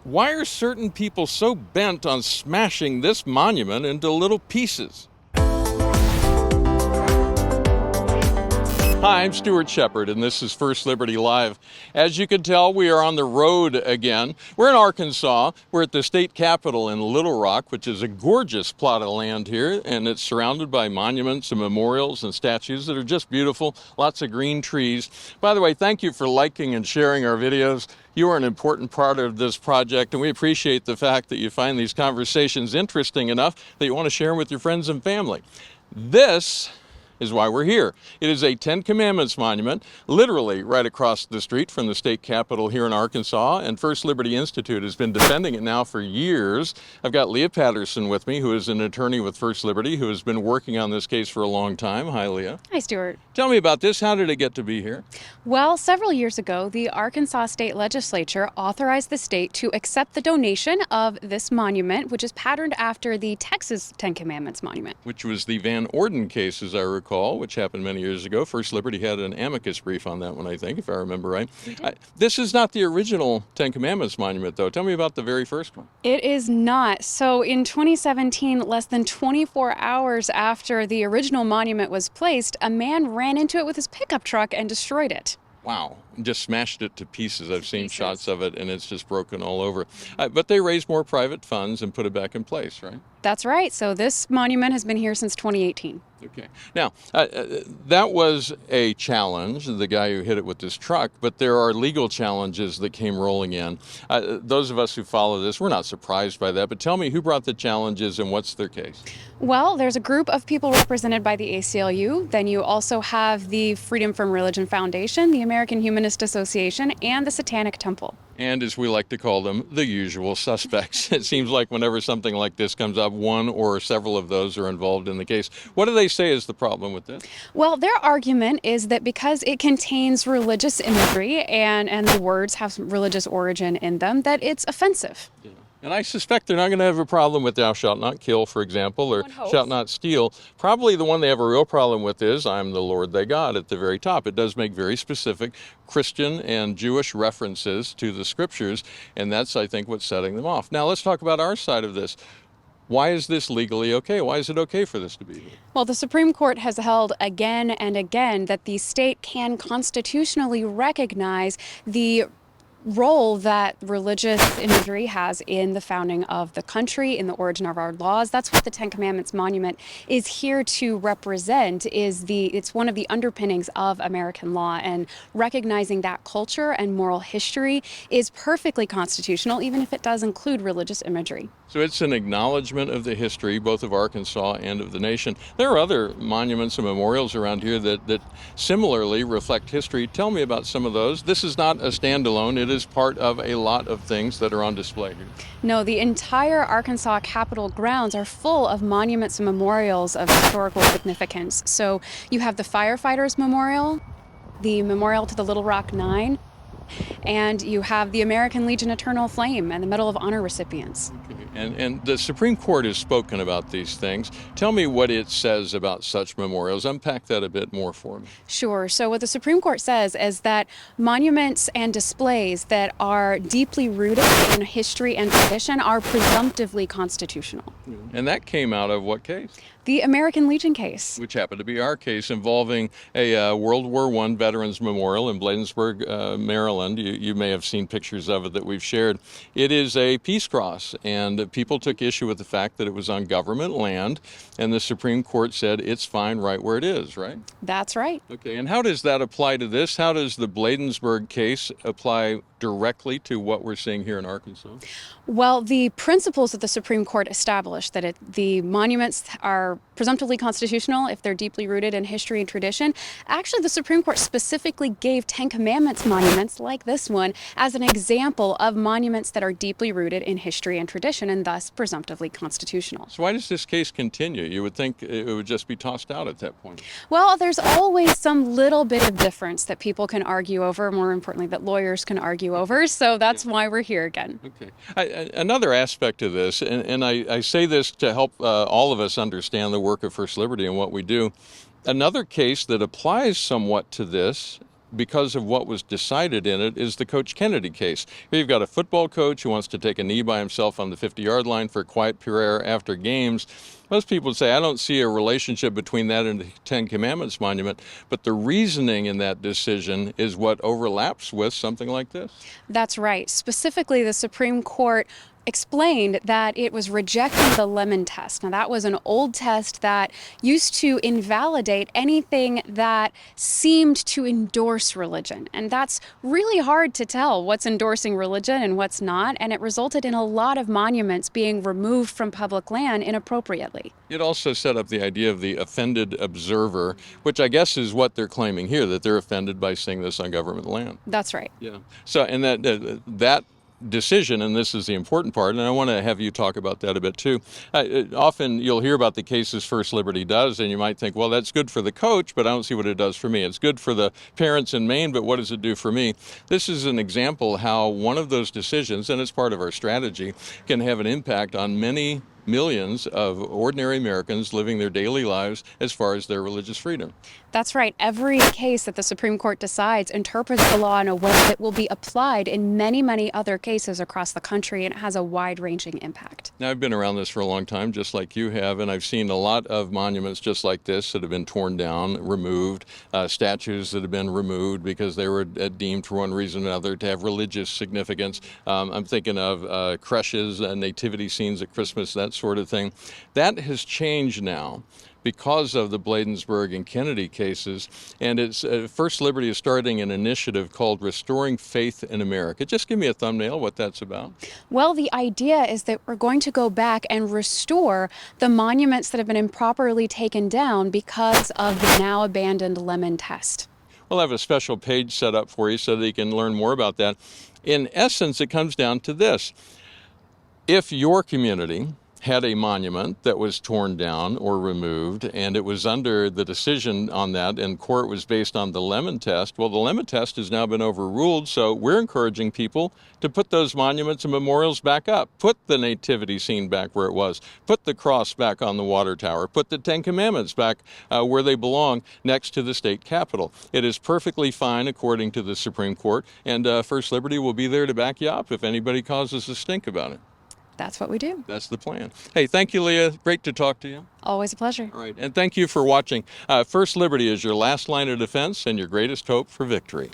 Why are certain people so bent on smashing this monument into little pieces? Hi, I'm Stuart Shepard, and this is First Liberty Live. As you can tell, we are on the road again. We're in Arkansas. We're at the state capitol in Little Rock, which is a gorgeous plot of land here, and it's surrounded by monuments and memorials and statues that are just beautiful. Lots of green trees. By the way, thank you for liking and sharing our videos. You are an important part of this project, and we appreciate the fact that you find these conversations interesting enough that you want to share them with your friends and family. This is why we're here. It is a Ten Commandments monument, literally right across the street from the state capitol here in Arkansas, and First Liberty Institute has been defending it now for years. I've got Lea Patterson with me, who is an attorney with First Liberty, who has been working on this case for a long time. Hi, Lea. Hi, Stuart. Tell me about this. How did it get to be here? Well, several years ago, the Arkansas State Legislature authorized the state to accept the donation of this monument, which is patterned after the Texas Ten Commandments monument. Which was the Van Orden case, as I recall, which happened many years ago. First Liberty had an amicus brief on that one, I think, if I remember right. This is not the original Ten Commandments monument, though. Tell me about the very first one. It is not. So in 2017, less than 24 hours after the original monument was placed, a man ran into it with his pickup truck and destroyed it. Wow, just smashed it to pieces. I've seen shots of it, and it's just broken all over. But they raised more private funds and put it back in place, right? That's right. So this monument has been here since 2018. Okay. Now, that was a challenge, the guy who hit it with this truck, but there are legal challenges that came rolling in. Those of us who follow this, we're not surprised by that, but tell me who brought the challenges and what's their case? Well, there's a group of people represented by the ACLU. Then you also have the Freedom from Religion Foundation, the American Humanist Association, and the Satanic Temple. And as we like to call them, the usual suspects. It seems like whenever something like this comes up, one or several of those are involved in the case. What do they say is the problem with this? Well, their argument is that because it contains religious imagery and the words have religious origin in them, that it's offensive. Yeah. And I suspect they're not going to have a problem with thou shalt not kill, for example, or shalt not steal. Probably the one they have a real problem with is I'm the Lord thy God at the very top. It does make very specific Christian and Jewish references to the scriptures, and that's, I think, what's setting them off. Now, let's talk about our side of this. Why is this legally okay? Why is it okay for this to be here? Well, the Supreme Court has held again and again that the state can constitutionally recognize the role that religious imagery has in the founding of the country, in the origin of our laws. That's what the Ten Commandments monument is here to represent. It's one of the underpinnings of American law, and recognizing that culture and moral history is perfectly constitutional, even if it does include religious imagery. So it's an acknowledgement of the history, both of Arkansas and of the nation. There are other monuments and memorials around here that similarly reflect history. Tell me about some of those. This is not a standalone. It is part of a lot of things that are on display here. No, the entire Arkansas Capitol grounds are full of monuments and memorials of historical significance. So you have the Firefighters Memorial, the Memorial to the Little Rock Nine, and you have the American Legion Eternal Flame and the Medal of Honor recipients. Okay. And the Supreme Court has spoken about these things. Tell me what it says about such memorials. Unpack that a bit more for me. Sure. So what the Supreme Court says is that monuments and displays that are deeply rooted in history and tradition are presumptively constitutional. And that came out of what case? The American Legion case. Which happened to be our case, involving a World War I Veterans Memorial in Bladensburg, Maryland. You may have seen pictures of it that we've shared. It is a peace cross, and people took issue with the fact that it was on government land, and the Supreme Court said it's fine right where it is, right? That's right. Okay, and how does that apply to this? How does the Bladensburg case apply directly to what we're seeing here in Arkansas? Well, the principles that the Supreme Court established, that the monuments are presumptively constitutional if they're deeply rooted in history and tradition. Actually, the Supreme Court specifically gave Ten Commandments monuments like this one as an example of monuments that are deeply rooted in history and tradition and thus presumptively constitutional. So why does this case continue? You would think it would just be tossed out at that point. Well, there's always some little bit of difference that people can argue over, more importantly, that lawyers can argue over. So that's why we're here again. Okay. Another aspect of this, and I say this to help all of us understand the work of First Liberty and what we do. Another case that applies somewhat to this because of what was decided in it, is the Coach Kennedy case. Here you've got a football coach who wants to take a knee by himself on the 50-yard line for a quiet prayer after games. Most people would say, I don't see a relationship between that and the Ten Commandments monument, but the reasoning in that decision is what overlaps with something like this. That's right. Specifically, the Supreme Court explained that it was rejecting the Lemon test. Now, that was an old test that used to invalidate anything that seemed to endorse religion. And that's really hard to tell what's endorsing religion and what's not. And it resulted in a lot of monuments being removed from public land inappropriately. It also set up the idea of the offended observer, which I guess is what they're claiming here, that they're offended by seeing this on government land. That's right. Yeah. So, and that decision, and this is the important part, and I want to have you talk about that a bit too. Often you'll hear about the cases First Liberty does, and you might think, well, that's good for the coach, but I don't see what it does for me. It's good for the parents in Maine, but what does it do for me? This is an example how one of those decisions, and it's part of our strategy, can have an impact on many millions of ordinary Americans living their daily lives as far as their religious freedom. That's right. Every case that the Supreme Court decides interprets the law in a way that will be applied in many, many other cases across the country, and it has a wide-ranging impact. Now, I've been around this for a long time, just like you have, and I've seen a lot of monuments just like this that have been torn down, removed, statues that have been removed because they were deemed for one reason or another to have religious significance. I'm thinking of creches, nativity scenes at Christmas, that sort of thing. That has changed now because of the Bladensburg and Kennedy cases, and it's First Liberty is starting an initiative called Restoring Faith in America. Just give me a thumbnail what that's about. Well, the idea is that we're going to go back and restore the monuments that have been improperly taken down because of the now abandoned Lemon test. We'll have a special page set up for you so that you can learn more about that. In essence, it comes down to this. If your community had a monument that was torn down or removed, and it was under the decision on that, and court was based on the Lemon test. Well, the Lemon test has now been overruled, so we're encouraging people to put those monuments and memorials back up. Put the nativity scene back where it was. Put the cross back on the water tower. Put the Ten Commandments back where they belong, next to the state capitol. It is perfectly fine according to the Supreme Court, and First Liberty will be there to back you up if anybody causes a stink about it. That's what we do. That's the plan. Hey, thank you, Leah. Great to talk to you. Always a pleasure. All right, and thank you for watching. First Liberty is your last line of defense and your greatest hope for victory.